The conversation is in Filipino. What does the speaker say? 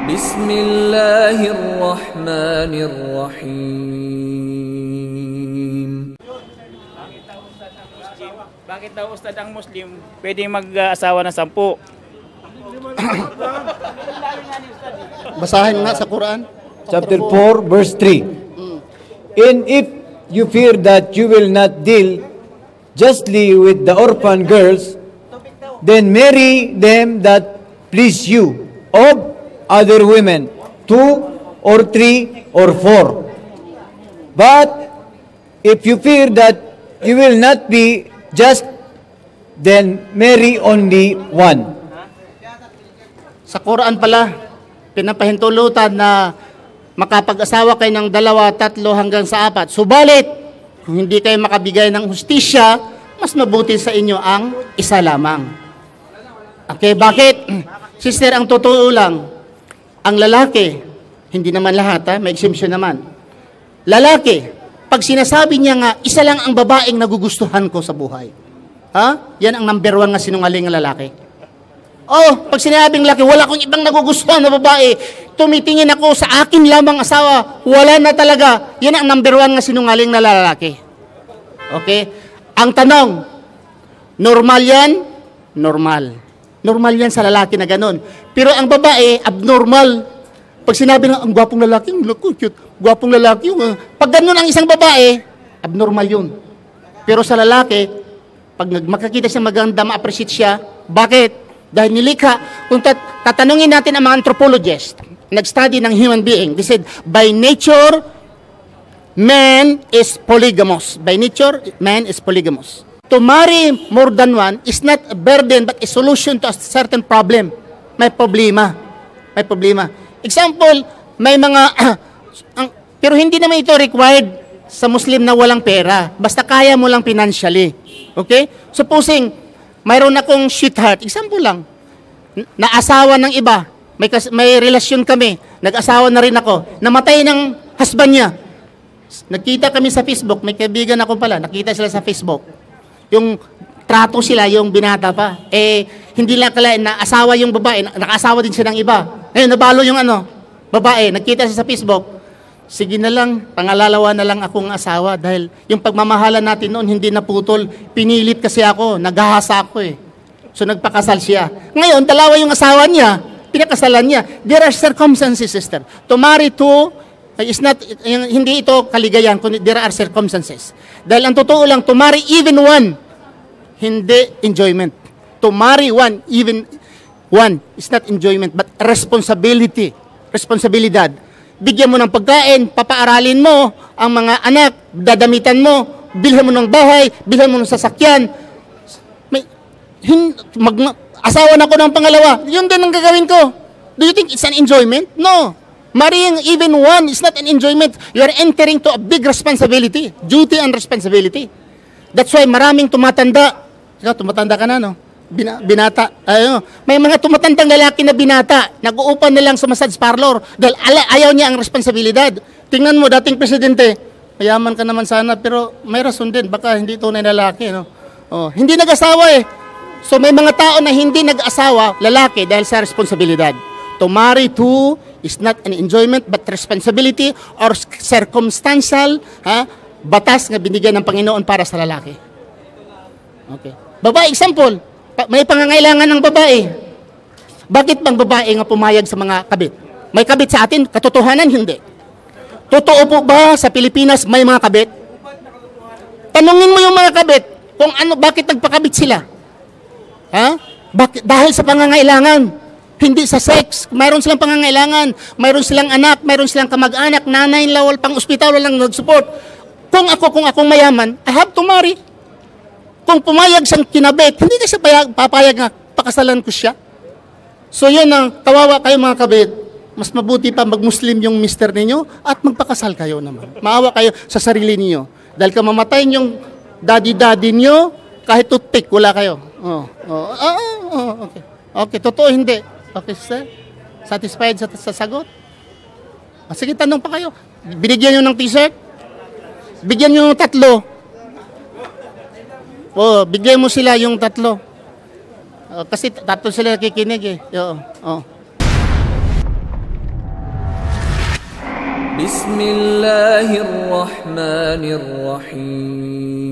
Bismillahirrahmanirrahim. Bakit daw ustad ang Muslim pwedeng mag-asawa ng 10? Basahin nga sa Quran. Chapter 4, verse 3. And if you fear that you will not deal justly with the orphan girls, then marry them that please you of other women, 2 or 3 or 4. But if you fear that you will not be just, then marry only one. Sa Quran pala, pinapahintulutan na makapag-asawa kayo ng 2, 3 hanggang sa 4. Subalit, kung hindi kayo makabigay ng hustisya, mas mabuti sa inyo ang isa lamang. Okay, bakit? Sister, ang totoo lang, ang lalaki, hindi naman lahat, may exemption naman. Lalaki, pag sinasabi niya nga, isa lang ang babaeng nagugustuhan ko sa buhay. Yan ang number 1 nga sinungaling ng lalaki. Oh, pag sinabing laki, wala akong ibang nagugustuhan na babae, tumitingin ako sa akin lamang asawa, wala na talaga. Yan ang number 1 nga sinungaling na lalaki. Okay? Ang tanong, normal yan? Normal. Normal yan sa lalaki na ganun. Pero ang babae, abnormal. Pag sinabi ng, ang gwapong lalaki, cute, gwapong lalaki yung, pag ganun ang isang babae, abnormal yun. Pero sa lalaki, pag makakita siya maganda, ma-appreciate siya, bakit? Dahil nilikha, kung tatanungin natin ang mga anthropologists, nag-study ng human being, they said, by nature, man is polygamous. By nature, man is polygamous. To marry more than one is not a burden, but a solution to a certain problem. May problema. May problema. Example, may mga, pero hindi naman ito required sa Muslim na walang pera. Basta kaya mo lang financially. Okay? Supposing, mayroon akong sweetheart, example lang, naasawa ng iba, may relasyon kami, nag-asawa na rin ako, namatay ng husband niya. Nagkita kami sa Facebook, may kaibigan ako pala, nakita sila sa Facebook. Yung trato sila, yung binata pa. Hindi lang kalain na asawa yung babae, nakasawa din siya ng iba. Ngayon, nabalo yung babae, nagkita siya sa Facebook. Sige na lang, pangalalawa na lang akong asawa dahil yung pagmamahalan natin noon hindi naputol. Pinilit kasi ako, naghahasa ako So nagpakasal siya. Ngayon, 2 yung asawa niya, pinakasalan niya. There are circumstances, sister. To marry 2 is not, hindi ito kaligayahan, kundi there are circumstances. Dahil ang totoo lang, to marry even 1, hindi enjoyment. To marry 1, even 1 is not enjoyment, but responsibility. Responsibilidad. Bigyan mo ng pagkain, papaaralin mo ang mga anak, dadamitan mo, bilhan mo ng bahay, bilhan mo ng sasakyan. Asawa na ko ng pangalawa, yun din ang gagawin ko. Do you think it's an enjoyment? No. Marrying even 1 is not an enjoyment. You are entering to a big responsibility, duty and responsibility. That's why maraming tumatanda. Ikaw, tumatanda ka na, no? Binata. May mga tumatandang lalaki na binata, nag-uupan na lang sa massage parlor dahil ayaw niya ang responsibilidad. Tingnan mo, dating presidente, mayaman ka naman sana, pero may rason din, baka hindi tunay na lalaki. No? Hindi nag-asawa So may mga tao na hindi nag-asawa, lalaki, dahil sa responsibilidad. To marry 2 is not an enjoyment, but responsibility or circumstantial batas na binigyan ng Panginoon para sa lalaki. Okay. Babae, example, may pangangailangan ng babae. Bakit bang babae nga pumayag sa mga kabit? May kabit sa atin, katotohanan hindi. Totoo po ba sa Pilipinas may mga kabit? Tanungin mo yung mga kabit kung bakit nagpakabit sila. Bakit? Dahil sa pangangailangan, hindi sa sex. Mayroon silang pangangailangan, mayroon silang anak, mayroon silang kamag-anak, nanay, lawal, pang ospital, walang nag-support. Kung akong mayaman, I have to marry. Kung pumayag siyang kinabit, hindi kasi papayag nga, pakasalan ko siya. So yun ang kawawa kayo mga kabit. Mas mabuti pa mag-Muslim yung mister ninyo at magpakasal kayo naman. Maawa kayo sa sarili niyo. Dahil kung mamatay yung daddy-daddy niyo, kahit toothpick, wala kayo. Okay. Okay, totoo hindi. Okay, sir? Satisfied sa sagot? Sige, tanong pa kayo. Binigyan nyo ng t-shirt? Bigyan nyo ng 3. Bigyan mo sila yung 3. Kasi 3 sila nakikinig . بسم الله الرحمن الرحيم